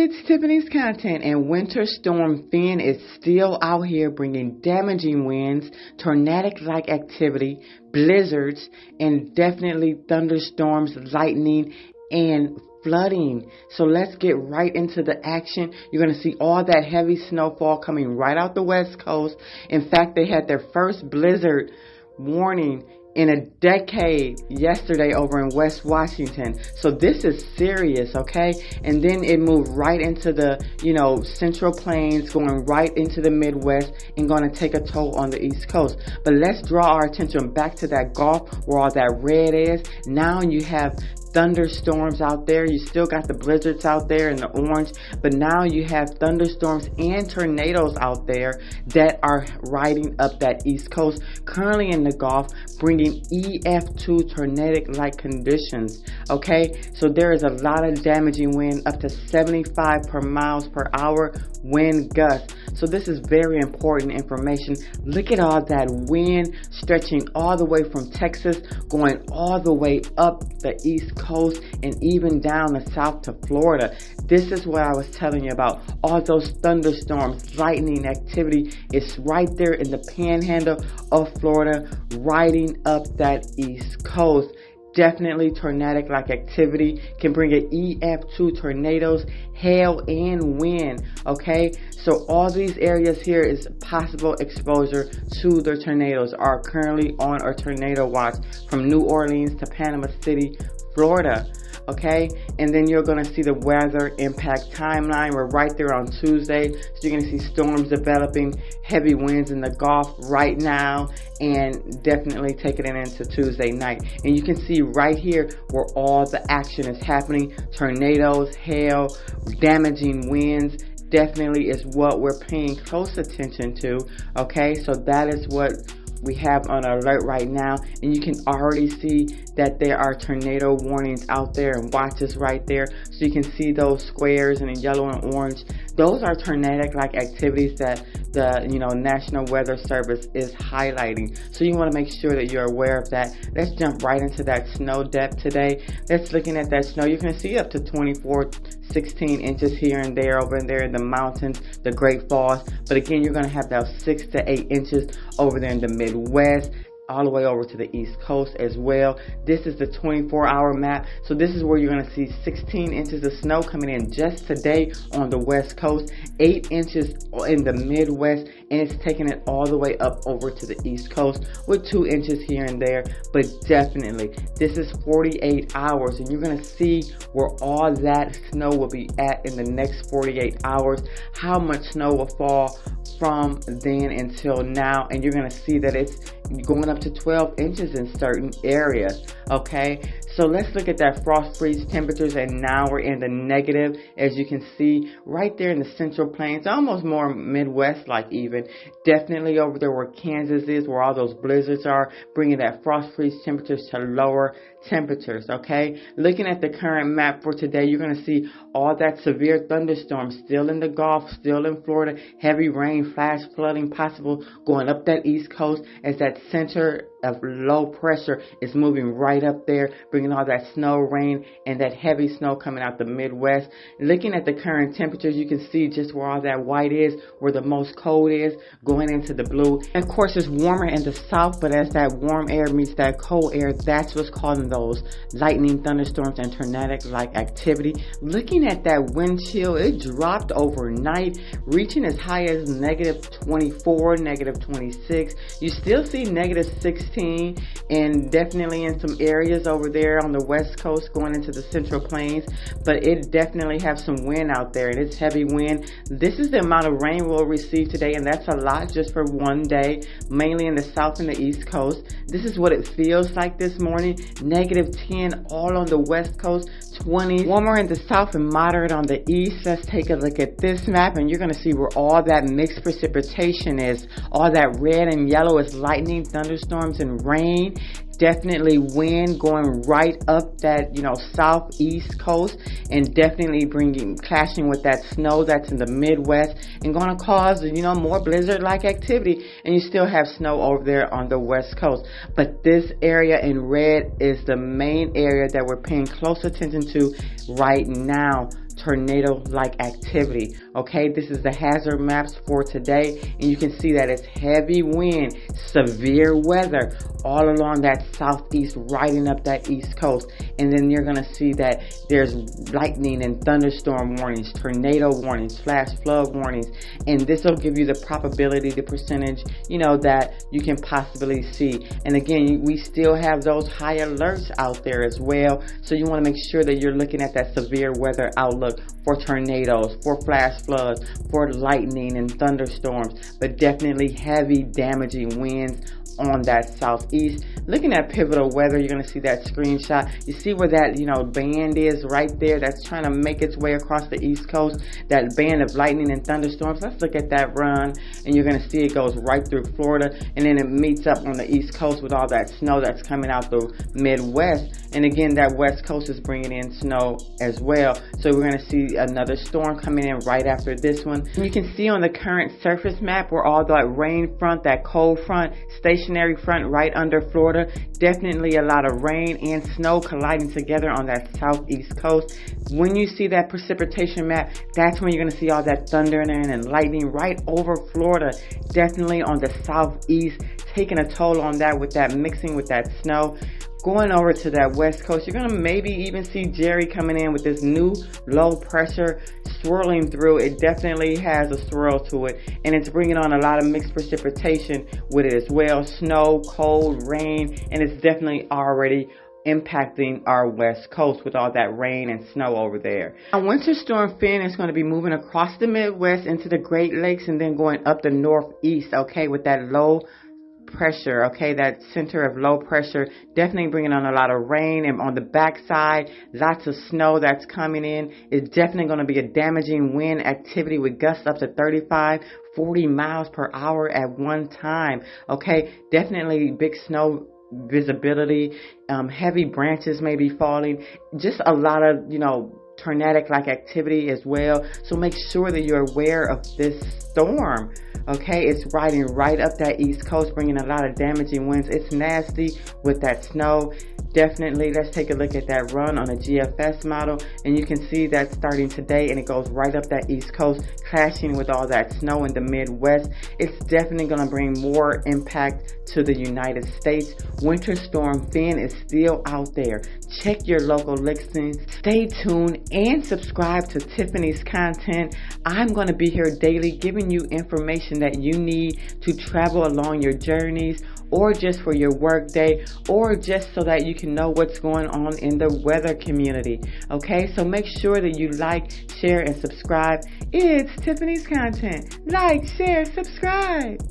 It's Tiffany's Content, and Winterstorm Finn is still out here bringing damaging winds, tornadic-like activity, blizzards, and definitely thunderstorms, lightning, and flooding. So let's get right into the action. You're going to see all that heavy snowfall coming right out the West Coast. In fact, they had their first blizzard warning in a decade yesterday over in West Washington. So this is serious, okay? And then it moved right into the, Central Plains, going right into the Midwest and going to take a toll on the East Coast. But let's draw our attention back to that Gulf where all that red is. Now you have thunderstorms out there. You still got the blizzards out there in the orange, but now you have thunderstorms and tornadoes out there that are riding up that East Coast, currently in the Gulf, bringing EF2 tornadic-like conditions. Okay, so there is a lot of damaging wind, up to 75 miles per hour wind gusts. So this is very important information. Look at all that wind stretching all the way from Texas, going all the way up the East Coast and even down the south to Florida. This is what I was telling you about. All those thunderstorms, lightning activity is right there in the panhandle of Florida, riding up that East Coast. Definitely tornadic-like activity can bring an EF2 tornadoes, hail, and wind. Okay, so all these areas here is possible exposure to the tornadoes. Are currently on a tornado watch from New Orleans to Panama City, Florida. Okay, and then you're going to see the weather impact timeline. We're right there on Tuesday, so you're going to see storms developing, heavy winds in the Gulf right now, and definitely taking it into Tuesday night. And you can see right here where all the action is happening. Tornadoes, hail, damaging winds definitely is what we're paying close attention to. Okay, so that is what we have on alert right now, and you can already see that there are tornado warnings out there and watches right there. So you can see those squares in yellow and orange. Those are tornadic-like activities that the National Weather Service is highlighting. So you want to make sure that you're aware of that. Let's jump right into that snow depth today. Let's looking at that snow. You can see up to 16 inches here and there over there in the mountains, the Great Falls. But again, you're going to have those 6 to 8 inches over there in the Midwest, all the way over to the East Coast as well. This is the 24-hour map. So this is where you're going to see 16 inches of snow coming in just today on the West Coast, 8 inches in the Midwest, and it's taking it all the way up over to the East Coast with 2 inches here and there. But definitely, this is 48 hours, and you're going to see where all that snow will be at in the next 48 hours, how much snow will fall from then until now, and you're going to see that it's going up to 12 inches in certain areas. Okay, so let's look at that frost freeze temperatures, and now we're in the negative, as you can see right there in the Central Plains, almost more Midwest like even. Definitely over there where Kansas is, where all those blizzards are, bringing that frost freeze temperatures to lower temperatures. Okay, looking at the current map for today, you're going to see all that severe thunderstorms still in the Gulf, still in Florida, heavy rain, flash flooding possible going up that East Coast as that center of low pressure is moving right up there, bringing all that snow, rain, and that heavy snow coming out the Midwest. Looking at the current temperatures, you can see just where all that white is, where the most cold is, going into the blue. And of course, it's warmer in the south, but as that warm air meets that cold air, that's what's causing those lightning, thunderstorms, and tornadic-like activity. Looking at that wind chill, it dropped overnight, reaching as high as -24, -26. You still see -16, and definitely in some areas over there on the West Coast going into the Central Plains, but it definitely have some wind out there, and it's heavy wind. This is the amount of rain we'll receive today, and that's a lot just for one day, mainly in the South and the East Coast. This is what it feels like this morning, -10 all on the West Coast, 20 warmer in the South and moderate on the East. Let's take a look at this map, and you're going to see where all that mixed precipitation is. All that red and yellow is lightning, thunderstorms, and rain. Definitely wind going right up that southeast coast, and definitely clashing with that snow that's in the Midwest, and going to cause more blizzard like activity. And you still have snow over there on the West Coast, but this area in red is the main area that we're paying close attention to right now. tornado-like activity. Okay, this is the hazard maps for today, and you can see that it's heavy wind, severe weather all along that southeast, riding up that east coast. And then you're going to see that there's lightning and thunderstorm warnings, tornado warnings, flash flood warnings, and this will give you the probability, the percentage, you know, that you can possibly see. And again, we still have those high alerts out there as well, so you want to make sure that you're looking at that severe weather outlook for tornadoes, for flash floods, for lightning and thunderstorms, but definitely heavy damaging winds on that southeast. Looking at pivotal weather, you're going to see that screenshot. You see where that, you know, band is right there that's trying to make its way across the east coast, that band of lightning and thunderstorms. Let's look at that run, and you're going to see it goes right through Florida, and then it meets up on the east coast with all that snow that's coming out the Midwest. And again, that west coast is bringing in snow as well, so we're going to see another storm coming in right after this one. And you can see on the current surface map where all that rain front, that cold front, stationary front right under Florida, definitely a lot of rain and snow colliding together on that southeast coast. When you see that precipitation map, that's when you're going to see all that thunder and lightning right over Florida, definitely on the southeast, taking a toll on that with that mixing with that snow. Going over to that west coast, you're going to maybe even see Jerry coming in with this new low pressure swirling through. It definitely has a swirl to it, and it's bringing on a lot of mixed precipitation with it as well. Snow, cold, rain, and it's definitely already impacting our west coast with all that rain and snow over there. Now, Winterstorm Finn is going to be moving across the Midwest into the Great Lakes and then going up the northeast, okay, with that low pressure, okay, that center of low pressure, definitely bringing on a lot of rain, and on the backside, lots of snow that's coming in. It's definitely going to be a damaging wind activity with gusts up to 35-40 miles per hour at one time, okay, definitely big snow visibility, heavy branches may be falling, just a lot of, you know, tornadic like activity as well. So make sure that you're aware of this storm. Okay, it's riding right up that east coast, bringing a lot of damaging winds. It's nasty with that snow. Definitely, let's take a look at that run on a GFS model, and you can see that starting today, and it goes right up that east coast, clashing with all that snow in the Midwest. It's definitely going to bring more impact to the United States. Winterstorm Finn is still out there. Check your local listings. Stay tuned and subscribe to Tiffany's Content. I'm going to be here daily giving you information that you need to travel along your journeys, or just for your work day, or just so that you can know what's going on in the weather community. Okay, so make sure that you like, share, and subscribe. It's Tiffany's Content. Like, share, subscribe.